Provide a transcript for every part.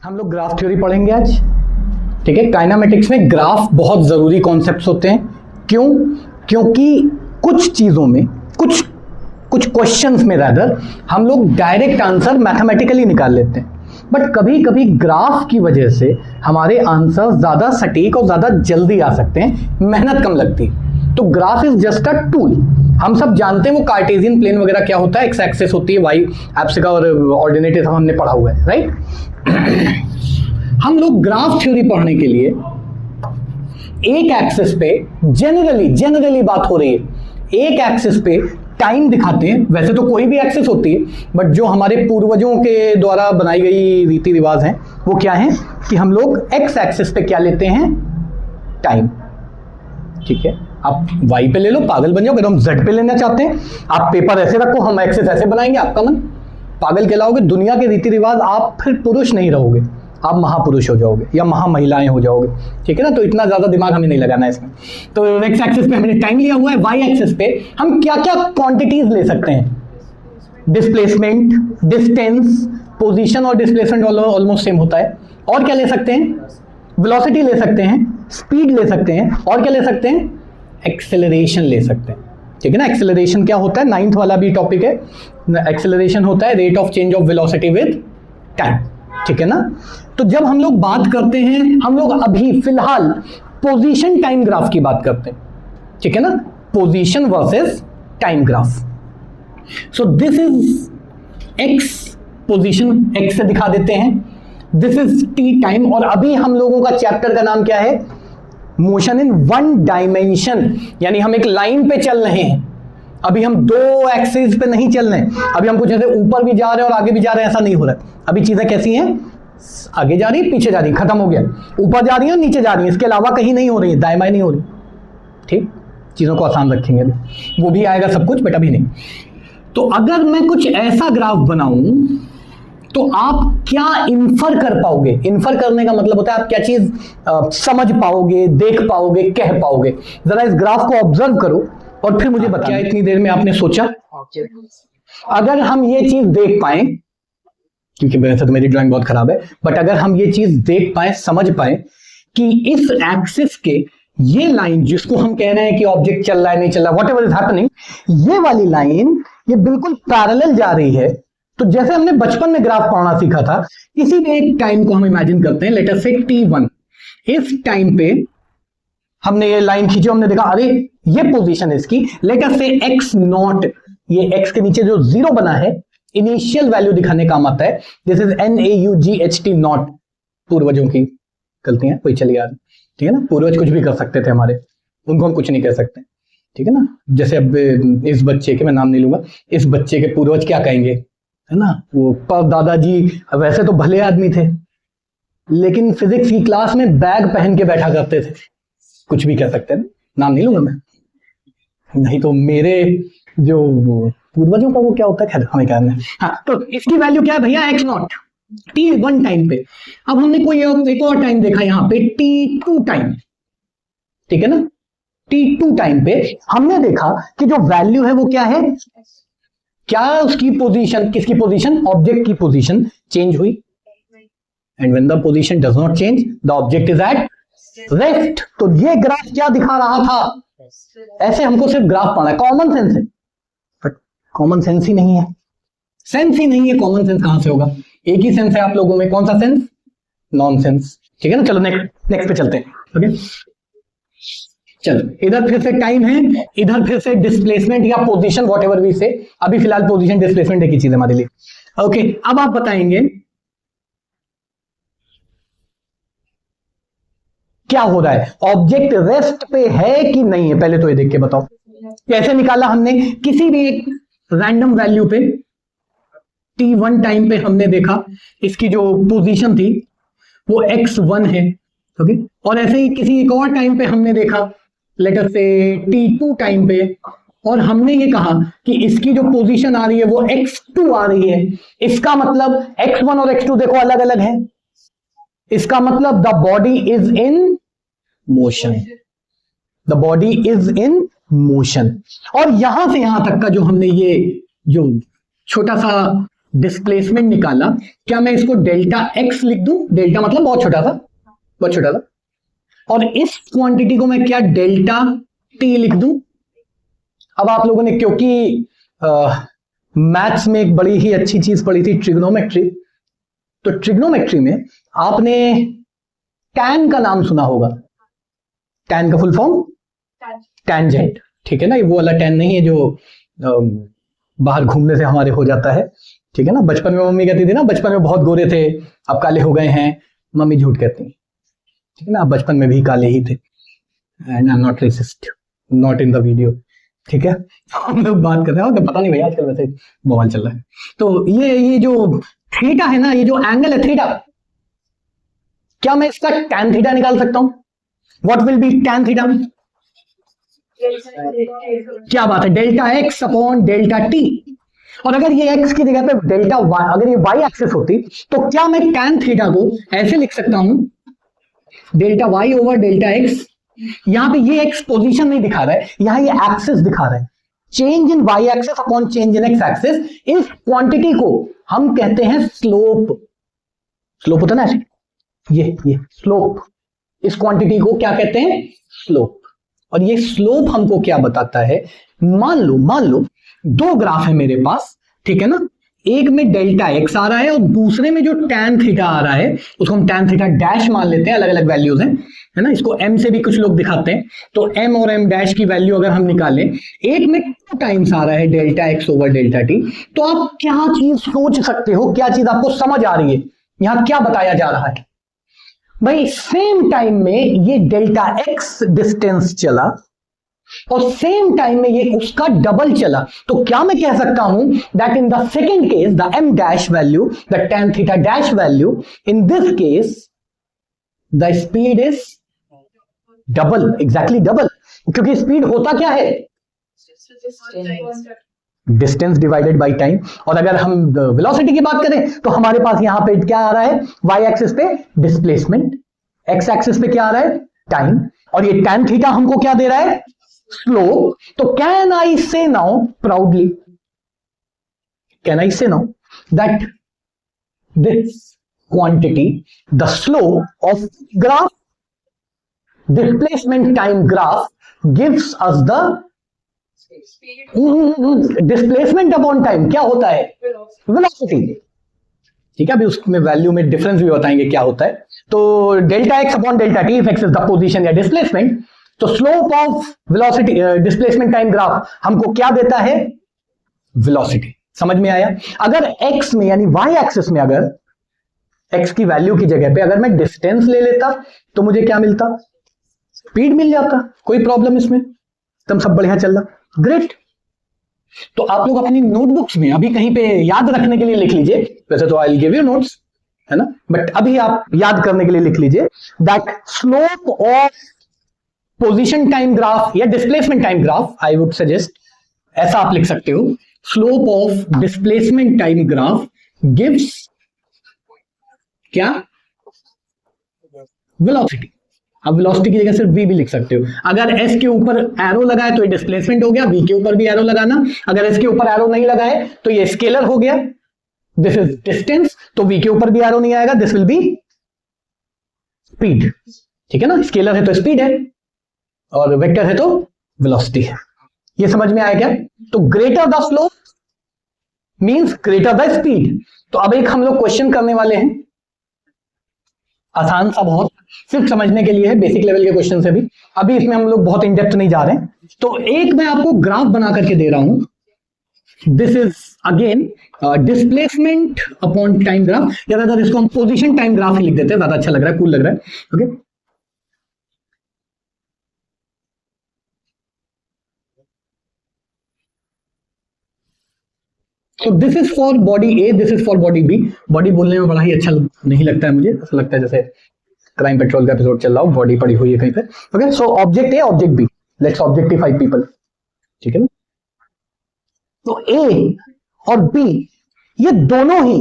हम लोग graph theory पढ़ेंगे आज। ठीक है, काइनेमेटिक्स में ग्राफ बहुत जरूरी कॉन्सेप्ट्स होते हैं। क्यों? क्योंकि कुछ चीजों में, कुछ क्वेश्चंस में रादर हम लोग डायरेक्ट आंसर मैथमेटिकली निकाल लेते हैं, बट कभी कभी ग्राफ की वजह से हमारे आंसर ज्यादा सटीक और ज्यादा जल्दी आ सकते हैं, मेहनत कम लगती है। तो graph is just a tool. हम सब जानते हैं वो कार्टेशियन प्लेन वगैरह क्या होता है, एक्स एक्सिस होती है, वाई एब्सिका और ऑर्डिनेट सब हमने पढ़ा हुआ है, राइट। हम लोग ग्राफ थ्योरी पढ़ने के लिए एक एक्सिस पे जनरली बात हो रही है, एक एक्सिस पे टाइम दिखाते हैं। वैसे तो कोई भी एक्सिस होती है, बट जो हमारे पूर्वजों के द्वारा बनाई गई रीति रिवाज हैं वो क्या है कि हम लोग एक्स एक्सिस पे क्या लेते हैं, टाइम। ठीक है, आप वाई पे ले लो, पागल बन जाओ। अगर हम जेड पे लेना चाहते हैं, आप पेपर ऐसे रखो, हम एक्सिस ऐसे बनाएंगे, आपका मन पागल कहलाओगे। दुनिया के रीति रिवाज, आप फिर पुरुष नहीं रहोगे, आप महापुरुष हो जाओगे या महामहिलाएं हो जाओगे। ठीक है ना, तो इतना ज्यादा दिमाग हमें नहीं लगाना है इसमें। तो एक्स एक्सिस पे हमने टाइम लिया हुआ है, वाई एक्सिस पे हम क्या क्या क्वांटिटीज ले सकते हैं, डिस्प्लेसमेंट, डिस्टेंस, पोजीशन और डिस्प्लेसमेंट ऑलमोस्ट सेम होता है। और क्या ले सकते हैं, वेलोसिटी ले सकते हैं, स्पीड ले सकते हैं, और क्या ले सकते हैं, एक्सेलरेशन ले सकते हैं। ठीक है ना, एक्सेलरेशन क्या होता है, 9th वाला भी टॉपिक है। एक्सेलरेशन होता है rate of change of velocity with time. ठीक है ना, तो जब हम लोग बात करते हैं, हम लोग अभी फिलहाल पोजीशन टाइम ग्राफ की बात करते हैं। ठीक है ना, position versus time graph. So this is x position, x से दिखा देते हैं, दिस इज टी टाइम। और अभी हम लोगों का चैप्टर का नाम क्या है, मोशन इन वन डायमेंशन, यानी हम एक लाइन पे चल रहे हैं। अभी हम दो एक्सिस पे नहीं चल रहे हैं, अभी हम कुछ ऐसे ऊपर भी जा रहे हैं और आगे भी जा रहे हैं, ऐसा नहीं हो रहा है। अभी चीजें कैसी हैं, आगे जा रही है, पीछे जा रही है, खत्म हो गया, ऊपर जा रही है और नीचे जा रही है, इसके अलावा कहीं नहीं हो रही है, दाएं बाएं नहीं हो रही। ठीक, चीजों को आसान रखेंगे, अभी वो भी आएगा सब कुछ, बट अभी नहीं। तो अगर मैं कुछ ऐसा ग्राफ बनाऊं तो आप क्या इन्फर कर पाओगे। इन्फर करने का मतलब होता है आप क्या चीज समझ पाओगे, देख पाओगे, कह पाओगे। जरा इस ग्राफ को ऑब्जर्व करो और फिर मुझे बताया इतनी देर में आपने सोचा। अगर हम ये चीज देख पाए, क्योंकि वैसे तो मेरी ड्राइंग बहुत खराब है, बट अगर हम ये चीज देख पाए, समझ पाए कि इस एक्सिस के ये लाइन जिसको हम कह रहे हैं कि ऑब्जेक्ट चल रहा है, नहीं चल रहा, व्हाटएवर इज हैपनिंग, ये वाली लाइन ये बिल्कुल पैरेलल जा रही है। तो जैसे हमने बचपन में ग्राफ पढ़ना सीखा था, किसी भी एक टाइम को हम इमेजिन करते हैं, लेट अस से t1। इस टाइम पे हमने ये लाइन खींची, हमने देखा अरे ये पोजीशन है इसकी, लेट अस से x0, ये x के नीचे जो जीरो बना है इनिशियल वैल्यू दिखाने काम आता है। दिस इज NAUGHT नॉट, पूर्वजों की गलतियां, कोई चली आ रही। ठीक है ना, पूर्वज कुछ भी कर सकते थे हमारे, उनको हम कुछ नहीं कह सकते। ठीक है ना, जैसे अब इस बच्चे के, मैं नाम नहीं लूंगा, इस बच्चे के पूर्वज क्या कहेंगे, है ना, वो पर दादाजी वैसे तो भले आदमी थे, लेकिन फिजिक्स की क्लास में बैग पहन के बैठा करते थे, कुछ भी कह सकते हैं, नाम नहीं लूंगा मैं, नहीं तो मेरे जो पूर्वजों का वो क्या होता है, खैर हमें क्या है। हाँ, तो इसकी वैल्यू क्या है भैया, x0, t1 टाइम पे। अब हमने कोई एक और टाइम देखा यहाँ पे, t2 टाइम। ठीक है ना, t2 टाइम पे हमने देखा कि जो वैल्यू है वो क्या है, क्या उसकी पोजीशन, किसकी पोजीशन, ऑब्जेक्ट की पोजीशन चेंज हुई। And when the position does not change, the object is at rest. तो ये ग्राफ क्या दिखा रहा था, ऐसे हमको सिर्फ ग्राफ पढ़ना है, कॉमन सेंस है, बट कॉमन सेंस ही नहीं है, सेंस ही नहीं है, कॉमन सेंस कहां से होगा। एक ही सेंस है आप लोगों में, कौन सा सेंस, नॉन सेंस। ठीक है ना, चलो नेक्स्ट पे चलते हैं। ओके, चलो इधर फिर से टाइम है, इधर फिर से डिस्प्लेसमेंट या पोजीशन, व्हाटएवर वी से। अभी फिलहाल पोजीशन डिस्प्लेसमेंट एक ही चीज है हमारे लिए। ओके, अब आप बताएंगे क्या हो रहा है, ऑब्जेक्ट रेस्ट पे है कि नहीं है, पहले तो ये देख के बताओ। कैसे निकाला हमने, किसी भी एक रैंडम वैल्यू पे t1 टाइम पे हमने देखा इसकी जो पोजीशन थी वो x1 है। ओके, और ऐसे ही किसी एक और टाइम पे हमने देखा, लेट अस से t2 टाइम पे, और हमने ये कहा कि इसकी जो पोजीशन आ रही है वो x2 आ रही है। इसका मतलब x1 और x2 देखो अलग अलग है, इसका मतलब the body is in motion, the body is in motion. और यहां से यहां तक का जो हमने ये जो छोटा सा डिस्प्लेसमेंट निकाला, क्या मैं इसको डेल्टा एक्स लिख दूं? डेल्टा मतलब बहुत छोटा था, बहुत छोटा था। और इस क्वांटिटी को मैं क्या डेल्टा टी लिख दूं? अब आप लोगों ने क्योंकि मैथ्स में एक बड़ी ही अच्छी चीज पढ़ी थी, ट्रिग्नोमेट्री, तो ट्रिग्नोमेट्री में आपने टैन का नाम सुना होगा। टैन का फुल फॉर्म टैंजेंट, ठीक है ना? ये वो वाला टैन नहीं है जो बाहर घूमने से हमारे हो जाता है, ठीक है ना? बचपन में मम्मी कहती थी ना, बचपन में बहुत गोरे थे अब काले हो गए हैं, मम्मी झूठ कहती है, ठीक है ना? आप बचपन में भी काले ही थे। And I am not racist, not in the video, ठीक है? हम लोग बात कर रहे हैं, तो पता नहीं भैया आजकल वैसे मोबाइल चल रहा है। तो ये जो थीटा है ना, ये जो एंगल है थीटा, क्या मैं इसका टैन थीटा निकाल सकता हूं? What will be tan theta? क्या बात है, delta x upon delta T. और अगर ये x की जगह पे डेल्टा y, अगर ये y एक्सिस होती, तो क्या मैं टैन थीटा को ऐसे लिख सकता हूं, delta y over delta x। यहां पे ये x पोजीशन नहीं दिखा रहा है, यहां ये एक्सिस दिखा रहा है। Change in y axis upon change in x axis. इस क्वांटिटी को हम कहते हैं स्लोप। स्लोप होता है ना ऐसे, ये स्लोप। इस क्वांटिटी को क्या कहते हैं? स्लोप। और ये स्लोप हमको क्या बताता है? मान लो दो ग्राफ है मेरे पास, ठीक है ना? एक में डेल्टा एक्स आ रहा है और दूसरे में जो टैन थीटा आ रहा है उसको हम टैन थीटा डैश मान लेते हैं, अलग अलग वैल्यूज हैं, है ना? इसको m से भी कुछ लोग दिखाते हैं। तो m और m डैश की वैल्यू अगर हम निकालें, एक में 2 टाइम्स आ रहा है delta x over delta T, तो आप क्या चीज सोच सकते हो, क्या चीज आपको समझ आ रही है यहां क्या बताया जा रहा है? भाई सेम टाइम में ये डेल्टा एक्स डिस्टेंस चला और सेम टाइम में ये उसका डबल चला, तो क्या मैं कह सकता हूं that in the second case the m dash value, the tan theta dash value, in this case the speed is double, exactly double. क्योंकि स्पीड होता क्या है? Distance divided by time. और अगर हम वेलोसिटी की बात करें तो हमारे पास यहां पे क्या आ रहा है? y एक्सिस पे डिस्प्लेसमेंट, x एक्सिस पे क्या आ रहा है? टाइम। और ये tan थीटा हमको क्या दे रहा है? स्लोप। तो कैन आई से नाउ प्राउडली, कैन आई से now that this quantity, the slope of graph, displacement time graph gives us the displacement upon time क्या होता है? वेलोसिटी, ठीक है? अभी उसमें वैल्यू में डिफरेंस भी बताएंगे क्या होता है। तो delta x upon delta T, if x is the position या डिस्प्लेसमेंट, तो slope of velocity displacement time graph हमको क्या देता है? वेलोसिटी। समझ में आया? अगर x में यानी y एक्सिस में अगर x की वैल्यू की जगह पे अगर मैं डिस्टेंस ले लेता तो मुझे क्या मिलता? स्पीड मिल जाता। कोई प्रॉब्लम इसमें? एकदम सब बढ़िया चल रहा, ग्रेट। तो आप लोग अपनी नोटबुक्स में अभी कहीं पे याद रखने के लिए लिख लीजिए, वैसे तो I will give you notes, है ना? बट अभी आप याद करने के लिए लिख लीजिए that slope of position time graph या displacement time graph, I would suggest ऐसा आप लिख सकते हो, slope of displacement time graph gives क्या? वेलोसिटी। अब वेलोसिटी की जगह सिर्फ v भी लिख सकते हो। अगर s के ऊपर एरो लगा है तो ये डिस्प्लेसमेंट हो गया, v के ऊपर भी एरो लगाना। अगर s के ऊपर एरो नहीं लगा है तो ये स्केलर हो गया, दिस इज डिस्टेंस, तो v के ऊपर भी एरो नहीं आएगा, दिस विल बी स्पीड, ठीक है ना? स्केलर है तो स्पीड है और वेक्टर है तो वेलोसिटी है। ये समझ में आया क्या? तो greater the slope means greater the speed. तो अब एक हम लोग क्वेश्चन करने वाले हैं, आसान सा बहुत, सिर्फ समझने के लिए है, बेसिक लेवल के क्वेश्चन से भी। अभी इसमें हम लोग बहुत इन डेप्थ नहीं जा रहे हैं। तो एक मैं आपको ग्राफ बना करके दे रहा हूं, this is again displacement upon time graph, या अगर इसको हम पोजीशन टाइम ग्राफ ही लिख देते हैं, ज्यादा अच्छा लग रहा है, कूल लग रहा है। ओके, तो this is for body A, this is for body B. Body बोलने में बड़ा ही अच्छा नहीं लगता है मुझे, ऐसा लगता है जैसे क्राइम पेट्रोल का एपिसोड चल रहा हो, बॉडी पड़ी हुई है कहीं पे। Okay, so object A, object B, let's objectify people, ठीक है ना? तो ए और बी ये दोनों ही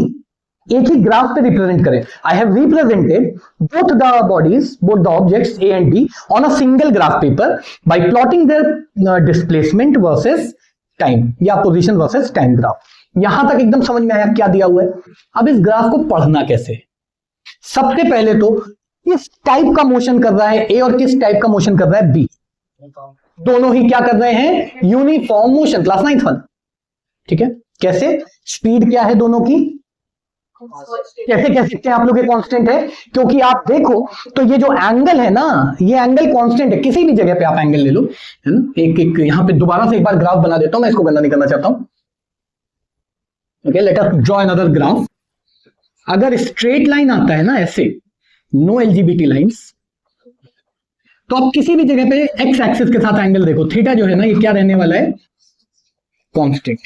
एक ही ग्राफ पे रिप्रेजेंट करें। I have represented both the bodies, both the objects A and B on a single graph paper by plotting their displacement versus time या पोजीशन वर्सेस टाइम ग्राफ। यहां तक एकदम समझ में आया क्या दिया हुआ है। अब इस ग्राफ को पढ़ना कैसे? सबसे पहले तो किस टाइप का मोशन कर रहा है ए और किस टाइप का मोशन कर रहा है बी, दोनों ही क्या कर रहे हैं? यूनिफॉर्म मोशन, क्लास 9th वाला। ठीक है, कैसे? स्पीड क्या है दोनों की? कैसे कह सकते हैं आप लोग ये कांस्टेंट है? क्योंकि आप देखो तो ये जो एंगल है ना, ये एंगल कांस्टेंट है, किसी भी जगह पे आप एंगल ले लो, है ना। एक एक यहां पे दोबारा से एक बार ग्राफ बना देता हूं, मैं इसको गंदा नहीं करना चाहता हूं। Okay, let us draw another graph. अगर स्ट्रेट लाइन आता है ना ऐसे, नो एलजीबीटी लाइंस, तो आप किसी भी जगह पे एक्स एक्सिस के साथ एंगल देखो, थीटा जो है ना ये क्या रहने वाला है? कांस्टेंट।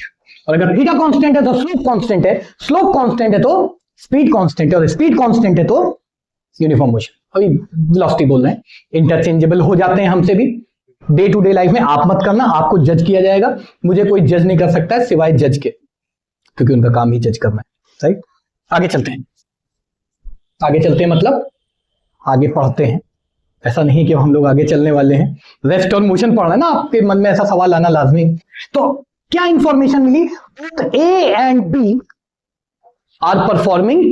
और अगर थीटा कांस्टेंट है तो स्लोप कांस्टेंट है, स्लोप कांस्टेंट है तो स्पीड कांस्टेंट है, और स्पीड कांस्टेंट है तो यूनिफॉर्म मोशन। अभी वेलोसिटी बोल रहे हैं, इंटरचेंजेबल हो जाते हैं हमसे भी डे टू डे लाइफ में। आप मत करना, आपको जज किया जाएगा, मुझे कोई जज नहीं कर सकता है सिवाय जज के, क्योंकि उनका काम ही जज करना है। राइट, आगे चलते हैं। आगे चलते हैं मतलब आगे पढ़ते हैं, ऐसा नहीं कि हम लोग आगे चलने वाले हैं। रेस्ट और मोशन पढ़ना है ना, आपके मन में ऐसा सवाल आना लाजमी। तो क्या इंफॉर्मेशन मिली? A and B are performing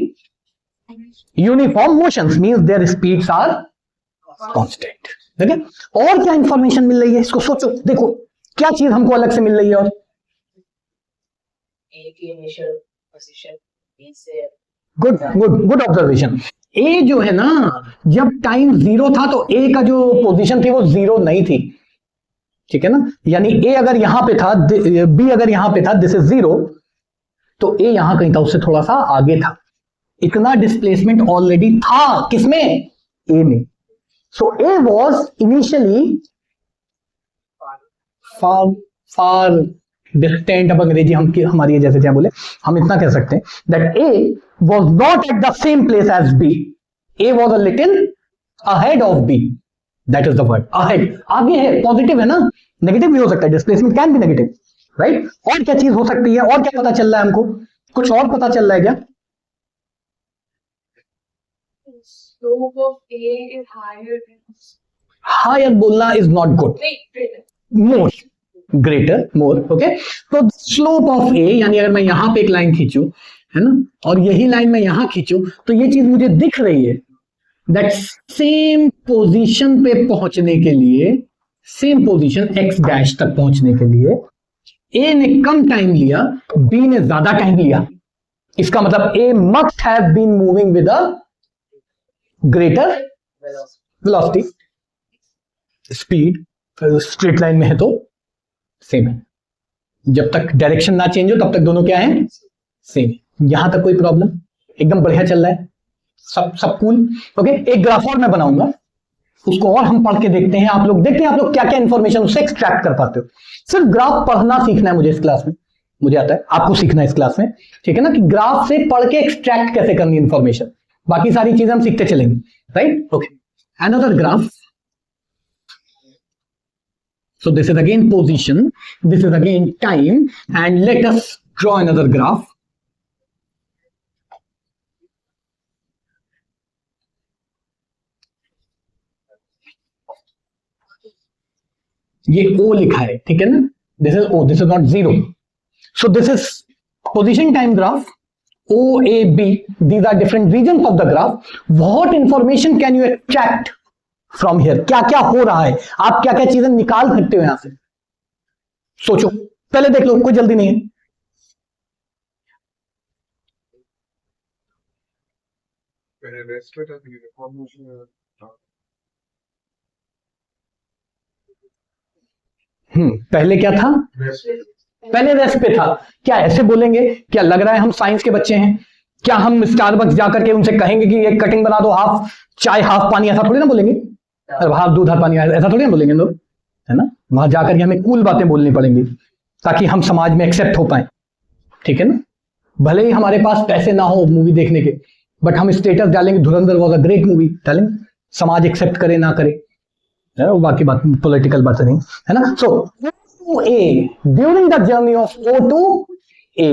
uniform motions, means their speeds are constant. ठीक है, और क्या इंफॉर्मेशन मिल रही है? इसको सोचो, देखो क्या चीज हमको अलग से मिल रही है। और गुड गुड गुड ऑब्जर्वेशन। ए जो है ना, जब टाइम 0 था तो ए का जो पोजीशन थी वो 0 नहीं थी। ठीक है ना, यानी ए अगर यहां पे था, बी अगर यहां पे था, दिस इज 0, तो ए यहां कहीं था, उससे थोड़ा सा आगे था। इतना डिस्प्लेसमेंट ऑलरेडी था किसमें? ए में। So A was initially far far distant. अब अंग्रेजी हम हमारी जैसे चाहे बोले, हम इतना कह सकते हैं that A was not at the same place as B. A was a little ahead of B. That is the word, ahead. आगे है, पॉजिटिव है ना, नेगेटिव भी हो सकता है, displacement can be negative, right. और क्या चीज हो सकती है? और क्या पता चल रहा है हमको? कुछ और पता चल रहा है क्या? Slope of A is higher than higher बोलना is not good, more, greater, more. Okay, तो स्लोप ऑफ ए, यानी अगर मैं यहां पे एक लाइन खींचूं, है ना, और यही लाइन मैं यहां खींचूं, तो ये चीज मुझे दिख रही है दैट सेम पोजीशन पे पहुंचने के लिए, सेम पोजीशन एक्स डैश तक पहुंचने के लिए ए ने कम टाइम लिया, बी ने ज्यादा टाइम लिया। इसका मतलब A must have been moving with a greater velocity, speed. Straight line में है तो सेम है, जब तक डायरेक्शन ना चेंज हो तब तक दोनों क्या है? सेम। यहां तक कोई प्रॉब्लम? एकदम बढ़िया चल रहा है, सब कूल। ओके, एक ग्राफ और मैं बनाऊंगा, उसको और हम पढ़ के देखते हैं। आप लोग देखते हैं आप लोग क्या क्या इंफॉर्मेशन उससे एक्सट्रैक्ट कर पाते हो। सिर्फ ग्राफ पढ़ना सीखना है मुझे इस क्लास में, मुझे आता है, आपको सीखना है इस क्लास में। ठीक है ना, कि ग्राफ से पढ़ के एक्सट्रैक्ट कैसे करनी इंफॉर्मेशन, बाकी सारी चीजें हम सीखते चलेंगे। Right, okay, another graph. So this is again position, this is again time, and let us draw another graph. ये O लिखा है, ठीक है ना, this is O, this is not 0. So this is position time graph, O, A, B, these are different regions of the graph. What information can you extract from here? क्या क्या हो रहा है, आप क्या क्या चीजें निकाल सकते हो यहां से? सोचो, पहले देख लो, कोई जल्दी नहीं है। पहले क्या था? पहले रेस्ट पे था। क्या ऐसे बोलेंगे? क्या लग रहा है हम साइंस के बच्चे हैं? क्या हम स्टारबक्स जाकर के उनसे कहेंगे कि ये कटिंग बना दो, हाफ चाय हाफ पानी, ऐसा थोड़ी ना बोलेंगे। हाफ दूध हाफ पानी, ऐसा थोड़ी ना बोलेंगे लोग, है ना। वहां जाकर के हमें कूल बातें बोलनी पड़ेंगी ताकि हम समाज में एक्सेप्ट हो पाए। ठीक है ना, भले ही हमारे पास पैसे ना हो मूवी देखने के, बट हम स्टेटस डालेंगे धुरंधर वाज अ ग्रेट मूवी, डालेंगे, समाज एक्सेप्ट करे ना करे, है ना, वो बाकी बात पॉलिटिकल बात नहीं, है ना। So A during the journey of O to A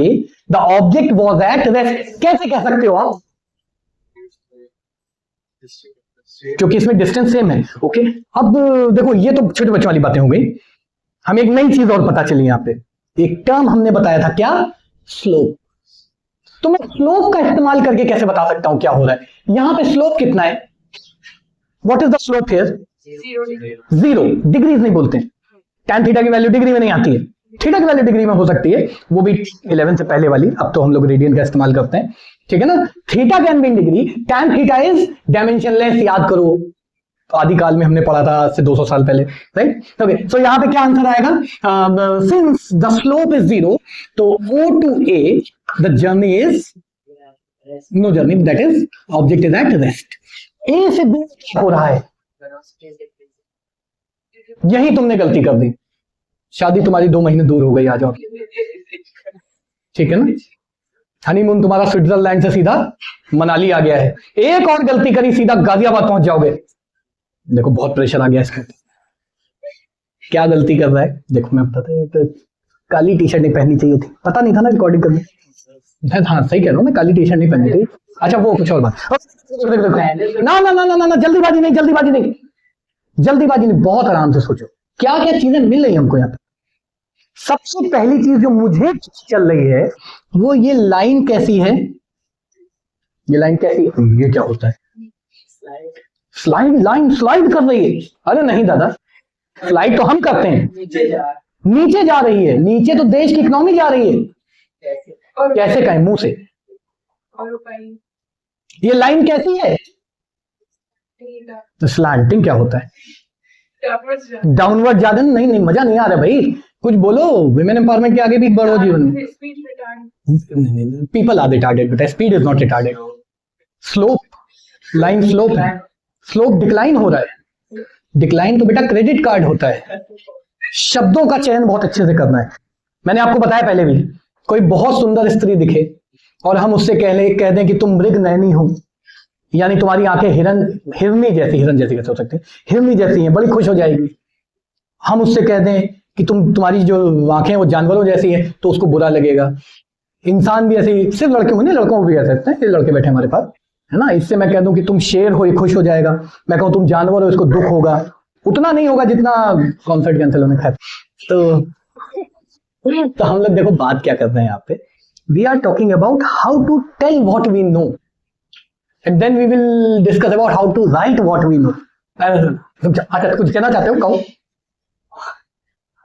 the object was at rest. कैसे कह सकते हो आप? क्योंकि इसमें डिस्टेंस सेम है। ओके, अब देखो ये तो छोटे बच्चों वाली बातें हो गई, हमें एक नई चीज और पता चली। यहां पे एक टर्म हमने बताया था, क्या? स्लोप। तो मैं स्लोप का इस्तेमाल करके कैसे बता सकता हूं क्या हो रहा है। यहां पे स्लोप कितना है, what is the slope here, 0 degree. 0 degrees नहीं बोलते हैं, tan थीटा की वैल्यू डिग्री में नहीं आती है, थीटा की वैल्यू डिग्री में हो सकती है, वो भी 11 से पहले वाली, अब तो हम लोग रेडियन का इस्तेमाल करते हैं, ठीक है ना। Theta can be in degree, tan theta is dimensionless, याद करो आदिकाल में हमने पढ़ा था आज से 200 साल पहले, राइट। ओके, सो यहां पे क्या आंसर आएगा, सिंस द स्लोप इज 0, तो O to A the journey is no journey, that is object is at rest. A से बी क्या हो रहा है, यही तुमने गलती कर दी, शादी तुम्हारी 2 महीने दूर हो गई, आ जाओ, ठीक है ना। हनीमून तुम्हारा स्विट्जरलैंड से सीधा मनाली आ गया है, एक और गलती करी सीधा गाजियाबाद पहुंच जाओगे। देखो बहुत प्रेशर आ गया इसके ऊपर, क्या गलती कर रहा है, देखो मैं बताता हूं, तो काली टी शर्ट नहीं पहननी चाहिए थी, पता नहीं था ना रिकॉर्डिंग करने, हाँ सही कह रहा हूँ मैं, काली टी शर्ट नहीं पहननी थी। अच्छा वो कुछ और बात, ना ना ना ना ना, जल्दीबाजी नहीं, जल्दीबाजी नहीं, जल्दीबाजी नहीं, बहुत आराम से सोचो क्या क्या चीजें मिल रही हमको यहाँ पे। सबसे पहली चीज जो मुझे चल रही है वो ये लाइन कैसी है, ये लाइन कैसी है, ये क्या होता है, स्लाइड, लाइन स्लाइड कर रही है, अरे नहीं दादा, स्लाइड तो हम करते हैं, नीचे जा रही है, नीचे तो देश की इकोनॉमी जा रही है, कैसे कहें, मुंह से, और ऊपर ये लाइन कैसी है, तो स्लैंटिंग क्या होता है, डाउनवर्ड ज्यादा नहीं, नहीं मजा नहीं आ रहा भाई, कुछ बोलो, विमेन एम्पावरमेंट के आगे भी बढ़ो जीवन में, people are retarded but speed is not retarded, slope, line slope है, स्लोप डिक्लाइन हो रहा है, डिक्लाइन तो बेटा क्रेडिट कार्ड होता है। शब्दों का चयन बहुत अच्छे से करना है, मैंने आपको बताया पहले भी, कोई बहुत सुंदर स्त्री दिखे और हम उससे कह दें कि तुम मृग नयनी हो, यानी तुम्हारी आंखें हिरनी जैसी, हिरन जैसी कैसे हो सकती है, हिरनी जैसी हैं, बड़ी खुश हो जाएगी। हम उससे कह दें कि तुम्हारी जो आंखें वो जानवरों जैसी है, तो उसको बुरा लगेगा। इंसान भी ऐसे, सिर्फ लड़के होंगे, लड़कों को भी कह सकते हैं, ये लड़के बैठे हमारे पास है ना, इससे मैं कह दूं कि तुम शेर हो, ये खुश हो जाएगा, मैं कहूं तुम जानवर हो, इसको दुख होगा, उतना नहीं होगा जितना कॉन्सर्ट कैंसिल होने का। तो हम लोग देखो बात क्या कर रहे हैं यहाँ पे, we are talking about how to tell what we know and then we will discuss about how to write what we know. अच्छा कुछ कहना चाहते हो, कहो।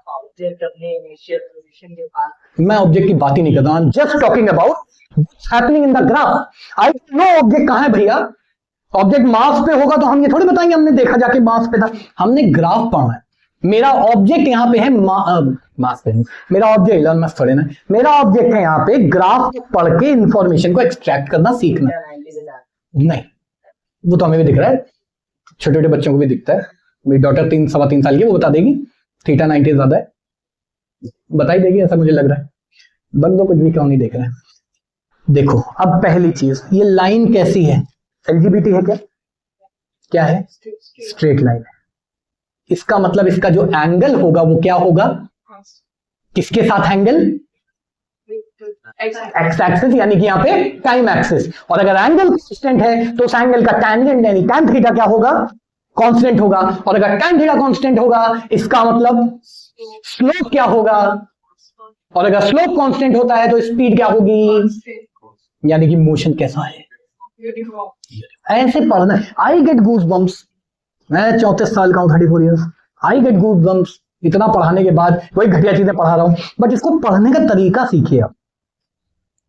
ऑब्जेक्ट अपने इनिशियल पोजीशन के पास, मैं ऑब्जेक्ट की बात ही नहीं कर रहा हूं, just talking about happening in the graph. I know object कहां है भैया, ऑब्जेक्ट मार्स पे होगा तो हम ये थोड़ी बताएंगे हमने देखा जाके मार्स पे था, हमने ग्राफ पढ़ना है। मेरा ऑब्जेक्ट यहाँ पे है मार्स पे, मेरा ऑब्जेक्ट इलन मस्क थोड़े ना, मेरा ऑब्जेक्ट है यहाँ पे ग्राफ पढ़ के इंफॉर्मेशन को एक्सट्रैक्ट करना सीखना। नहीं वो तो हमें भी दिख रहा है, छोटे छोटे बच्चों को भी दिखता है, मेरी डॉटर 3-3.25 साल की, वो बता देगी थीटा 90 ज्यादा है, बताई देगी, ऐसा मुझे लग रहा है। बग दो कुछ भी, क्यों नहीं देख रहे हैं। देखो अब पहली चीज, ये लाइन कैसी है, एलजीबीटी है क्या, क्या है, स्ट्रेट लाइन है, इसका मतलब इसका जो एंगल होगा वो क्या होगा, किसके साथ एंगल, एक्स एक्सिस, यानी कि यहाँ पे टाइम एक्सिस, और अगर एंगल कांस्टेंट है तो उस एंगल का टैंजेंट यानी tan थीटा क्या होगा, कांस्टेंट होगा, और अगर tan थीटा कांस्टेंट होगा इसका मतलब स्लोप क्या होगा, और अगर स्लोप कांस्टेंट होता है तो स्पीड क्या होगी, यानी कि मोशन कैसा है। ऐसे पढ़ना है। आई गेट गूज बम्स, मैं 34 साल का हूं, 34 years, I get goose bumps, इतना पढ़ाने के बाद वही घटिया चीजें पढ़ा रहा हूं, बट इसको पढ़ने का तरीका सीखिए आप,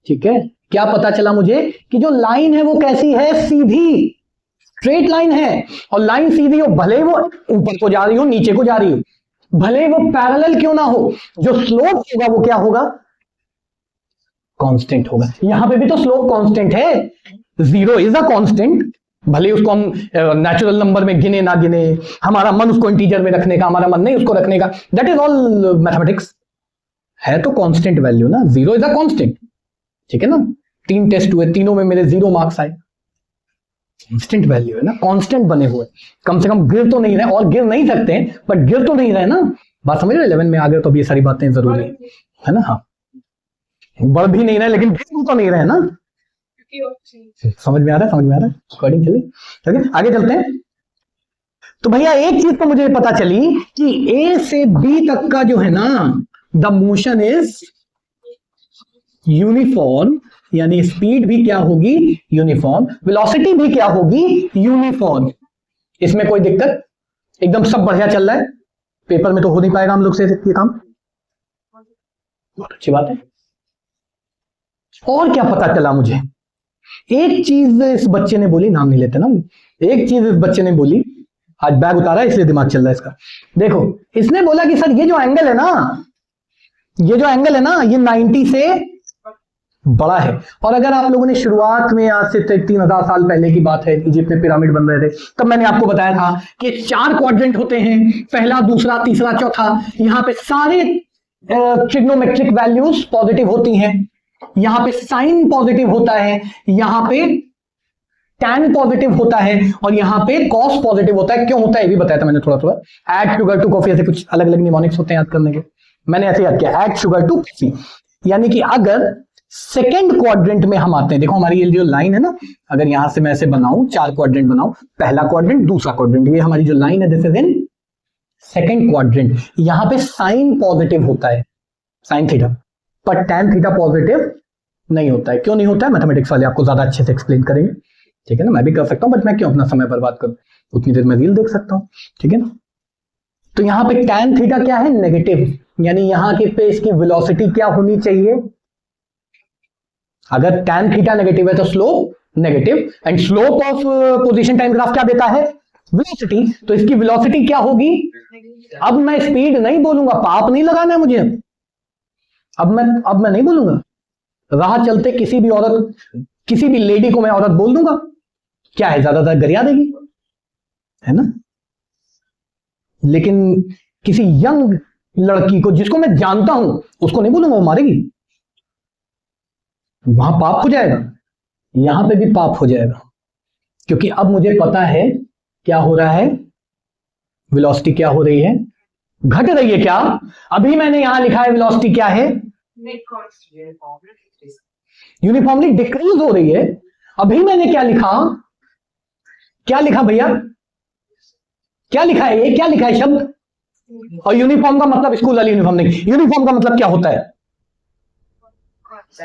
ठीक है। क्या पता चला मुझे कि जो लाइन है वो कैसी है, सीधी स्ट्रेट लाइन है, और लाइन सीधी हो, भले वो ऊपर को जा रही हो नीचे को जा रही हो, भले वो पैरेलल क्यों ना हो, जो स्लोप होगा वो क्या होगा, कांस्टेंट होगा। यहां पे भी तो स्लोप कांस्टेंट है, 0 इज अ कांस्टेंट, भले उसको हम नेचुरल नंबर में गिने ना गिने, हमारा मन उसको इंटीजर में रखने का, हमारा मन नहीं उसको रखने का, दैट इज ऑल मैथमेटिक्स, है तो कांस्टेंट वैल्यू ना, 0 इज अ कांस्टेंट, ठीक है ना। 3 टेस्ट हुए, तीनों में मेरे 0 मार्क्स आए, कांस्टेंट वैल्यू है ना, कांस्टेंट बने हुए, कम से कम गिर तो नहीं रहे, और गिर नहीं सकते हैं बट गिर तो नहीं रहे ना, बात समझ रहे, 11 में आ गए तो अब ये सारी बातें जरूरी है ना, हाँ बढ़ भी नहीं रहे लेकिन गिर तो नहीं रहे ना, समझ में आ रहा है, समझ में आ रहा है, अकॉर्डिंग चलिए, ठीक है आगे चलते हैं। तो भैया एक चीज तो मुझे पता चली कि ए से बी तक का जो है ना, द मोशन इज यूनिफॉर्म, यानी स्पीड भी क्या होगी, यूनिफॉर्म, वेलोसिटी भी क्या होगी, यूनिफॉर्म। इसमें कोई दिक्कत, एकदम सब बढ़िया चल रहा है। पेपर में तो हो नहीं पाएगा हम लोग से ये काम, बहुत अच्छी बात है। और क्या पता चला मुझे, एक चीज इस बच्चे ने बोली, नाम नहीं लेते ना, एक चीज इस बच्चे ने बोली, आज बैग उतारा है इसलिए दिमाग चल रहा है इसका। देखो, इसने बोला कि सर ये जो एंगल है ना, ये जो एंगल है ना, ये 90 से बड़ा है। और अगर आप लोगों ने शुरुआत में, आज से 3000 साल पहले की बात है, इजिप्ट में पिरामिड बन रहे थे, तब मैंने आपको बताया था कि 4 क्वाड्रेंट होते हैं, पहला, दूसरा, तीसरा, चौथा। यहां पे सारे ट्रिग्नोमेट्रिक वैल्यूज पॉजिटिव होती हैं, यहां पे साइन पॉजिटिव होता है, यहां पे टैन पॉजिटिव होता है, और यहां पे कॉस पॉजिटिव होता है। क्यों होता है ये भी बताया था मैंने थोड़ा थोड़ा। ऐड शुगर टू कॉफी, ऐसे कुछ अलग अलग निमोनिक्स होते हैं याद करने के, मैंने ऐसे याद किया, ऐड शुगर टू कॉफी। यानी कि अगर सेकेंड क्वाड्रेंट में हम आते हैं, देखो हमारी ये जो लाइन है ना, अगर यहां से मैं ऐसे बनाऊं, 4 क्वाड्रेंट बनाऊं, पहला क्वाड्रेंट, दूसरा क्वाड्रेंट, ये हमारी जो लाइन है, this is in second quadrant. यहां पे साइन पॉजिटिव होता है, साइन थीटा, पर टैन थीटा पॉजिटिव नहीं होता है। क्यों नहीं होता है, मैथमेटिक्स वाले आपको ज्यादा अच्छे से एक्सप्लेन करेंगे, ठीक है ना। मैं भी कर सकता हूं, बट मैं क्यों अपना समय बर्बाद करूं, उतनी देर में रील देख सकता हूं, ठीक है ना। तो यहां पे टैन थीटा क्या है, नेगेटिव, यानी यहां के पे इसकी वेलोसिटी क्या होनी चाहिए, अगर टैन थीटा नेगेटिव है तो slope negative, and slope of position time graph क्या देता है, वेलोसिटी। तो इसकी वेलोसिटी क्या होगी, अब मैं स्पीड नहीं बोलूंगा, पाप नहीं लगाना है मुझे, अब मैं नहीं बोलूंगा। राह चलते किसी भी औरत, किसी भी लेडी को मैं औरत बोल दूंगा, क्या है, ज्यादातर गरिया देगी, है ना। लेकिन किसी यंग लड़की को, जिसको मैं जानता हूं, उसको नहीं बोलूंगा, वो मारेगी, वहां पाप हो जाएगा, यहां पे भी पाप हो जाएगा। क्योंकि अब मुझे पता है क्या हो रहा है, वेलोसिटी क्या हो रही है, घट रही है। क्या, अभी मैंने यहां लिखा है वेलोसिटी क्या है, यूनिफॉर्मली डिक्रीज हो रही है। अभी मैंने क्या लिखा, क्या लिखा भैया, क्या लिखा है, ये क्या लिखा है शब्द, और यूनिफॉर्म का मतलब स्कूल वाली यूनिफॉर्म नहीं, यूनिफॉर्म का मतलब क्या होता है,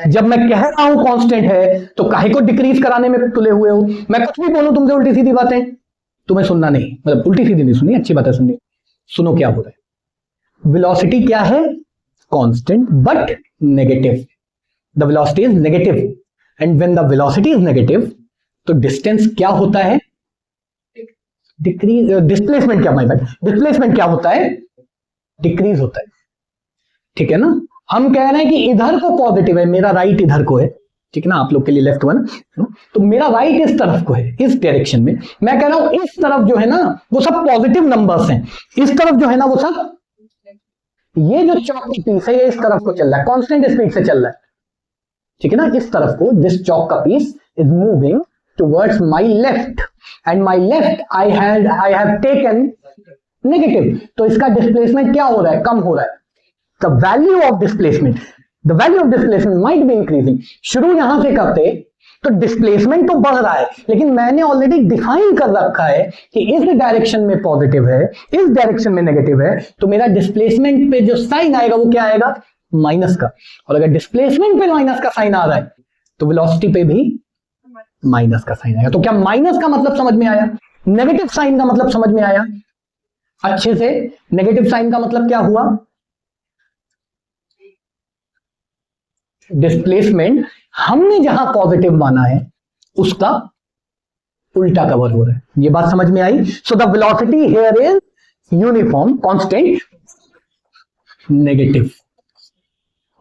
जब मैं कह रहा हूं कांस्टेंट है तो काहे को डिक्रीज कराने में तुले हुए हो। मैं कुछ भी बोलूं तुमसे उल्टी सीधी बातें, तुम्हें सुनना नहीं, मतलब उल्टी सीधी नहीं सुनी, अच्छी बातें सुननी। सुनो क्या हो रहा है, वेलोसिटी क्या है, constant but negative, the velocity is negative, and when the velocity is negative तो डिस्टेंस क्या होता है, डिक्रीज, डिस्प्लेसमेंट क्या, माय बैड, डिस्प्लेसमेंट क्या होता है, डिक्रीज होता है, ठीक है ना। हम कह रहे हैं कि इधर को पॉजिटिव है, मेरा राइट इधर को है, ठीक है ना, आप लोग के लिए लेफ्ट हुआ ना, तो मेरा राइट इस तरफ को है, इस डायरेक्शन में। मैं कह रहा हूं इस तरफ जो है ना वो सब पॉजिटिव नंबर्स हैं, इस तरफ जो है ना वो सब, ये जो चौक की पीस है ये इस तरफ को चल रहा है, कांस्टेंट स्पीड से चल रहा है, ठीक है ना। इस तरफ को, दिस चौक का piece is moving towards my left, and my left I have taken negative, तो इसका डिस्प्लेसमेंट क्या हो रहा है, कम हो रहा है। The value of displacement might be increasing। शुरू यहां से करते तो डिस्प्लेसमेंट तो बढ़ रहा है, लेकिन मैंने ऑलरेडी डिफाइन कर रखा है कि इस डायरेक्शन में पॉजिटिव है, इस डायरेक्शन में नेगेटिव है, तो मेरा डिस्प्लेसमेंट पे जो साइन आएगा वो क्या आएगा, माइनस का। और अगर डिस्प्लेसमेंट पे माइनस का साइन आ रहा है तो वेलोसिटी पे भी माइनस का साइन आएगा। तो क्या माइनस का मतलब समझ में आया, नेगेटिव साइन का मतलब समझ में आया अच्छे से। नेगेटिव साइन का मतलब क्या हुआ, डिस्प्लेसमेंट हमने जहां पॉजिटिव माना है उसका उल्टा कवर हो रहा है। ये बात समझ में आई। So the velocity here is uniform, constant, negative.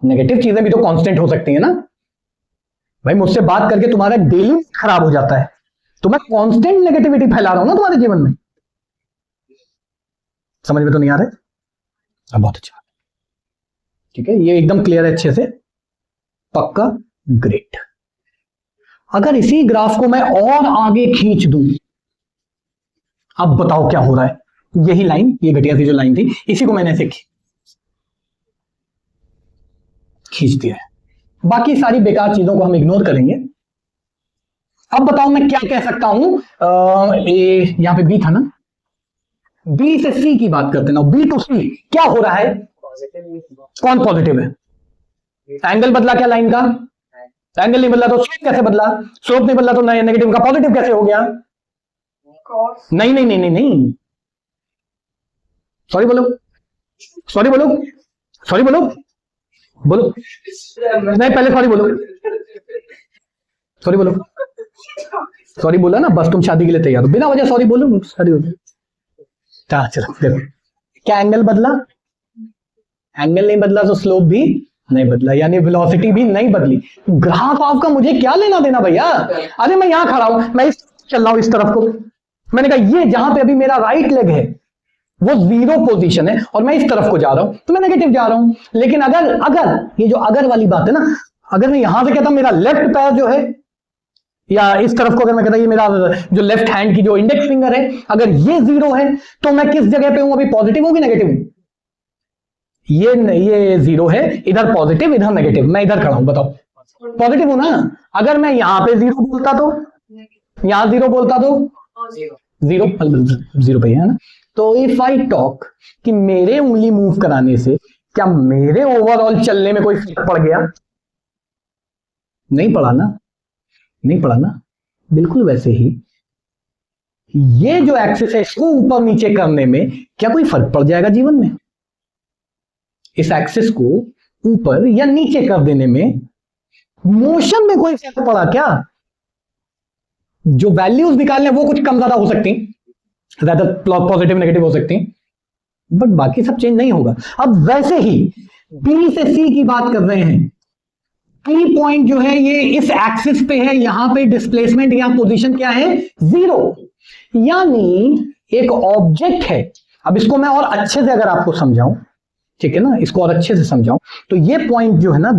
Negative चीजें भी तो कांस्टेंट हो सकती है ना भाई, मुझसे बात करके तुम्हारा डेली खराब हो जाता है, तो मैं कांस्टेंट नेगेटिविटी फैला रहा हूं ना तुम्हारे जीवन में। समझ में तो नहीं आ रहा है, बहुत अच्छा, ठीक है, ये एकदम क्लियर है अच्छे से, पक्का, ग्रेट। अगर इसी ग्राफ को मैं और आगे खींच दूं, अब बताओ क्या हो रहा है। यही लाइन, ये घटिया सी जो लाइन थी, इसी को मैंने ऐसे खींच दिया है, बाकी सारी बेकार चीजों को हम इग्नोर करेंगे। अब बताओ मैं क्या कह सकता हूं, यहां पे बी था ना, बी से सी की बात करते ना, बी टू सी क्या हो रहा है, कौन पॉजिटिव है, एंगल बदला क्या लाइन का? एंगल नहीं बदला तो स्लोप कैसे बदला? स्लोप नहीं बदला तो नेगेटिव का पॉजिटिव कैसे हो गया? cos नहीं नहीं नहीं नहीं नहीं, सॉरी बोलो, सॉरी बोलो, सॉरी बोलो, बोलो नहीं, पहले सॉरी बोलो, सॉरी बोलो, सॉरी बोला ना, बस तुम शादी के लिए तैयार हो, बिना वजह सॉरी बोलो, शादी हो गई। चलो देखो, क्या एंगल बदला? एंगल नहीं बदला तो स्लोप भी नहीं बदला, यानी वेलोसिटी भी नहीं बदली। ग्राफ आपका मुझे क्या लेना देना भैया? अरे मैं यहां खड़ा हूं, मैं इस चल रहा हूं इस तरफ को, मैंने कहा ये जहां पे अभी मेरा राइट लेग है वो जीरो पोजीशन है और मैं इस तरफ को जा रहा हूं तो मैं नेगेटिव जा रहा हूं। लेकिन अगर अगर ये जो अगर वाली बात है ना, अगर मैं यहां से कहता मेरा लेफ्ट पैर जो है, या इस तरफ को अगर मैं कहता ये मेरा जो लेफ्ट हैंड की जो इंडेक्स फिंगर है, अगर ये जीरो है तो मैं किस जगह पे हूं अभी? पॉजिटिव हूं कि नेगेटिव हूं? ये जीरो है, इधर पॉजिटिव इधर नेगेटिव, मैं इधर खड़ा हूं, बताओ पॉजिटिव हूं ना? अगर मैं यहां पे जीरो बोलता तो, यहां जीरो बोलता तो जीरो जीरो पे है ना। तो इफ आई टॉक कि मेरे उंगली मूव कराने से क्या मेरे ओवरऑल चलने में कोई फर्क पड़ गया? नहीं पड़ा ना, नहीं पड़ा ना। बिल्कुल वैसे ही ये जो एक्सिस है इसको ऊपर नीचे करने में क्या कोई फर्क पड़ जाएगा जीवन में? इस एक्सिस को ऊपर या नीचे कर देने में मोशन में कोई फर्क पड़ा क्या? जो वैल्यूज निकालने वो कुछ कम ज्यादा हो सकती, ज्यादा पॉजिटिव नेगेटिव हो सकती, बट बाकी सब चेंज नहीं होगा। अब वैसे ही बी से सी की बात कर रहे हैं, की पॉइंट जो है ये इस एक्सिस पे है, यहां पे डिस्प्लेसमेंट या पोजीशन क्या है? जीरो। यानी एक ऑब्जेक्ट है, अब इसको मैं और अच्छे से अगर आपको समझाऊं, ठीक है ना, इसको और अच्छे से समझाऊं तो ये पॉइंट जो है ना,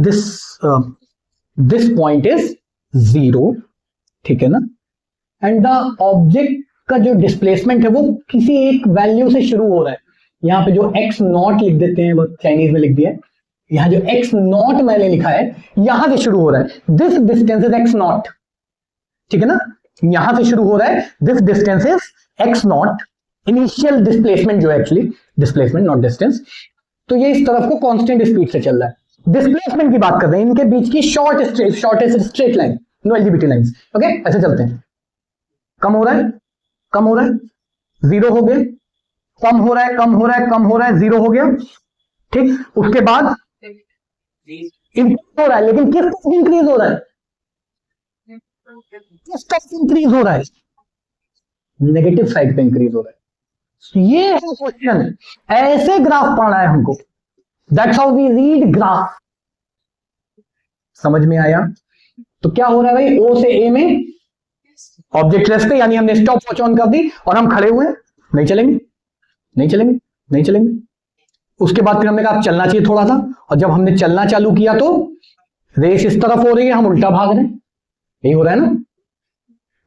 दिस पॉइंट इज जीरो, ठीक है ना, एंड द ऑब्जेक्ट का जो डिस्प्लेसमेंट है वो किसी एक वैल्यू से शुरू हो रहा है। यहां पे जो एक्स नॉट लिख देते हैं, वो चाइनीज में लिख दिया है, यहां जो एक्स नॉट मैंने लिखा है यहां से शुरू हो रहा है, this distance is x not, ठीक है ना, यहां से शुरू हो रहा है, this distance is x not, initial displacement जो है, एक्चुअली डिस्प्लेसमेंट नॉट डिस्टेंस। तो ये इस तरफ को कांस्टेंट स्पीड से चल रहा है। डिस्प्लेसमेंट की बात कर रहे हैं, इनके बीच की shortest straight line, no LGBT lines, okay, ऐसे चलते हैं। कम हो रहा है, कम हो रहा है, जीरो हो गया, कम हो रहा है, कम हो रहा है, कम हो रहा है, जीरो हो गया, ठीक। उसके बाद इंक्रीज हो रहा है, लेकिन किस तरफ इंक्रीज हो रहा है? किस तरफ इंक्रीज हो रहा है? नेगेटिव साइड पे इंक्रीज हो रहा है। ये है क्वेश्चन, ऐसे ग्राफ पढ़ना है हमको, that's how we read graph. समझ में आया? तो क्या हो रहा है भाई, ओ से ए में ऑब्जेक्ट रेस्ट पे, यानी हमने स्टॉप वॉच ऑन कर दी और हम खड़े हुए, नहीं चलेंगे, नहीं चलेंगे, नहीं चलेंगे। उसके बाद फिर हमने कहा चलना चाहिए थोड़ा सा, और जब हमने चलना चालू किया तो रेस इस तरफ हो रही है, हम उल्टा भाग रहे हैं, यही हो रहा है ना?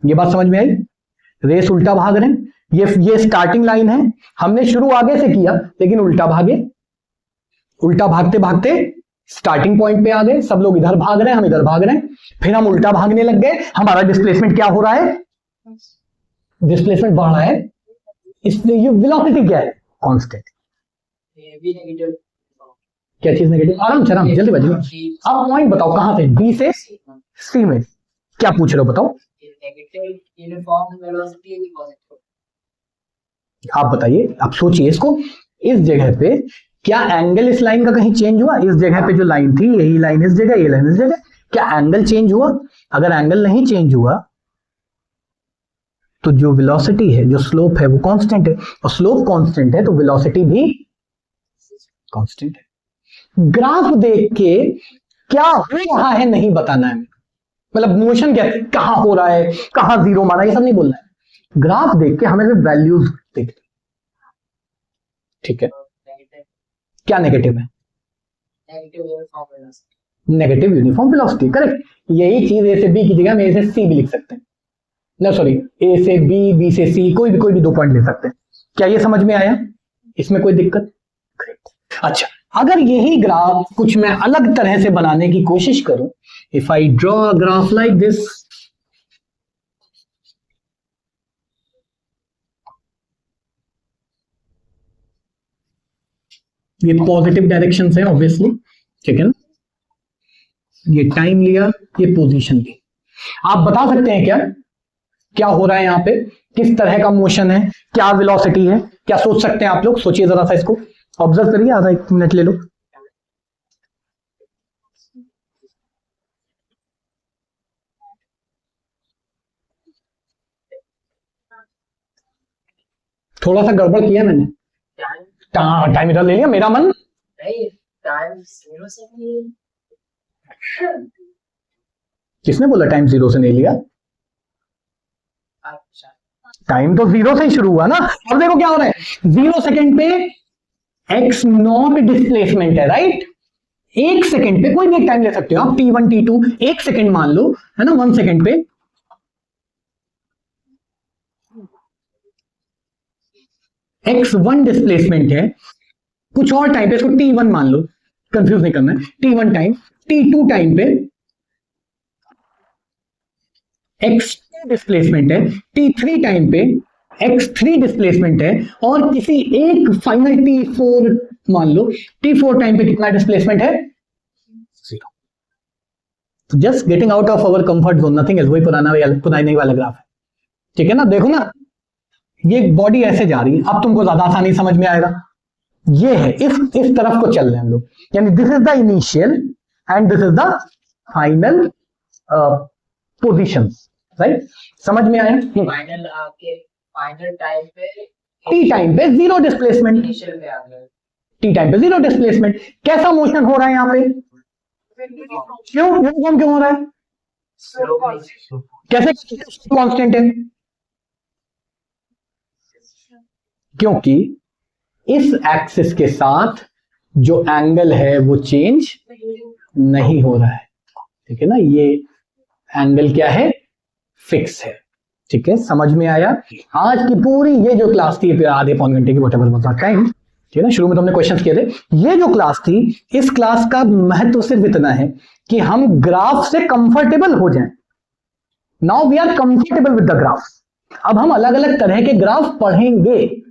ये बात समझ में आई? रेस उल्टा भाग रहे हैं, ये स्टार्टिंग लाइन है, हमने शुरू आगे से किया लेकिन उल्टा भागे, उल्टा भागते भागते स्टार्टिंग पॉइंट पे आ गए, सब लोग इधर भाग रहे हैं, हम इधर भाग रहे हैं, फिर हम उल्टा भागने लग गए, हमारा डिस्प्लेसमेंट क्या हो रहा है? डिस्प्लेसमेंट बढ़ रहा है, इसलिए ये वेलोसिटी क्या है? कांस्टेंट। क्या चीज नेगेटिव? आराम से, आराम, जल्दी बाजी। आप पॉइंट बताओ कहां से, बी से सी में क्या पूछ रहे हो, बताओ आप बताइए, आप सोचिए इसको, इस जगह पे क्या एंगल इस लाइन का कहीं चेंज हुआ? इस जगह पे जो लाइन थी, यही लाइन इस जगह, ये लाइन इस जगह, क्या एंगल चेंज हुआ? अगर एंगल नहीं चेंज हुआ तो जो वेलोसिटी है, जो स्लोप है वो कांस्टेंट है, और स्लोप कांस्टेंट है तो वेलोसिटी भी कांस्टेंट है। ग्राफ देख के क्या हो रहा है नहीं बताना है, मतलब मोशन क्या है, कहां हो रहा है, कहां जीरो माना, ये सब नहीं बोलना है। ग्राफ देख के हमें सिर्फ वैल्यूज देखते, ठीक है? क्या नेगेटिव है? Negative uniform velocity, correct. यही चीज ए से बी की जगह में ए से सी भी लिख सकते हैं, ना सॉरी, ए से बी, बी से सी, कोई भी दो पॉइंट ले सकते हैं। क्या ये समझ में आया? इसमें कोई दिक्कत? अच्छा, अगर यही ग्राफ कुछ मैं अलग तरह से बनाने की कोशिश करूं, if I draw a graph like this, ये पॉजिटिव डायरेक्शन है ऑब्वियसली, ठीक है ना? ये टाइम लिया, ये पोजीशन ली। आप बता सकते हैं क्या क्या हो रहा है यहां पे, किस तरह का मोशन है, क्या वेलोसिटी है, क्या सोच सकते हैं आप लोग? सोचिए जरा सा, इसको ऑब्जर्व करिए, आधा 1 मिनट ले लो। थोड़ा सा गड़बड़ किया मैंने, टाइम इधर ले लिया, मेरा मन नहीं, टाइम 0 से नहीं। किसने बोला टाइम 0 से नहीं लिया? अच्छा, टाइम तो 0 से ही शुरू हुआ ना। अब देखो क्या हो रहा है, 0 सेकंड पे x नॉट डिस्प्लेसमेंट है, राइट? 1 सेकंड पे कोई भी एक टाइम ले सकते हो आप, t1 t2, 1 सेकंड मान लो, है ना। 1 सेकंड पे x1 डिस्प्लेसमेंट है, कुछ और टाइम पे इसको t1 मान लो, कंफ्यूज नहीं करना है, t1 टाइम, t2 टाइम पे x2 डिस्प्लेसमेंट है, t3 टाइम पे x3 डिस्प्लेसमेंट है, और किसी एक फाइनल t4 मान लो, t4 टाइम पे कितना डिस्प्लेसमेंट है? 0। तो just getting out of our comfort zone, nothing else, वही पुराने वाला ग्राफ है, ठीक है ना। देखो ना, ये बॉडी ऐसे जा रही है, अब तुमको ज्यादा आसानी समझ में आएगा। ये है, इस तरफ को चल रहे हैं हम लोग, यानी this is the initial and this is the final positions, right? समझ में आया? फाइनल आके फाइनल टाइम पे टी टाइम पे 0 डिस्प्लेसमेंट, इनिशियल पे आ गए। टी टाइम पे 0 डिस्प्लेसमेंट। कैसा मोशन हो रहा है यहाँ पे? क्यों यूनिफॉर्म क्यों हो रहा है? कैसे कांस्टेंट है? क्योंकि इस एक्सिस के साथ जो एंगल है वो चेंज नहीं हो रहा है, ठीक है ना। ये एंगल क्या है? फिक्स है, ठीक है। समझ में आया? आज की पूरी ये जो क्लास थी, आधे पौन घंटे की, व्हाटएवर वाज द टाइम, ठीक है ना। शुरू में तो हमने क्वेश्चंस किए थे। ये जो क्लास थी, इस क्लास का महत्व सिर्फ इतना है कि हम ग्राफ से कंफर्टेबल हो जाएं। Now we are comfortable with the graph. अब हम अलग अलग तरह के ग्राफ पढ़ेंगे।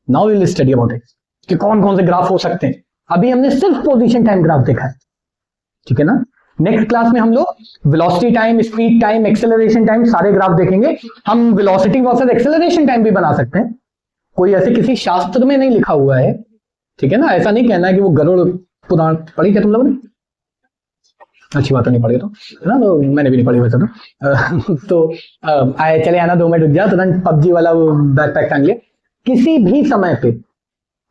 Now we will study about it, कि कौन कौन से ग्राफ हो सकते हैं। अभी हमने सिर्फ पोजीशन टाइम ग्राफ देखा है, ठीक है ना। नेक्स्ट क्लास में हम लोग velocity time, speed time, acceleration time, सारे ग्राफ देखेंगे। हम वेलोसिटी वर्सेस एक्सेलरेशन टाइम भी बना सकते हैं, कोई ऐसे किसी शास्त्र में नहीं लिखा हुआ है, ठीक है ना। ऐसा नहीं कहना है कि वो गरुड़ पुराण पढ़ी क्या तुम लोगों ने? अच्छी बात नहीं पढ़ी तो, है ना। तो मैंने भी नहीं पढ़ी वैसे तो आए चले आना, 2 मिनट रुक जा, तुरंत पबजी वाला वो बैकपैक टांग लिया। किसी भी समय पे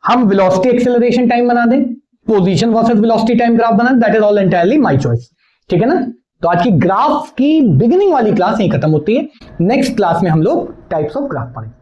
हम वेलोसिटी एक्सेलरेशन टाइम बना दें, position versus velocity time graph बना दें, that is all entirely my choice, ठीक है ना। तो आज की ग्राफ की बिगिनिंग वाली क्लास यहीं खत्म होती है। नेक्स्ट क्लास में हम लोग टाइप्स ऑफ ग्राफ पढ़ेंगे।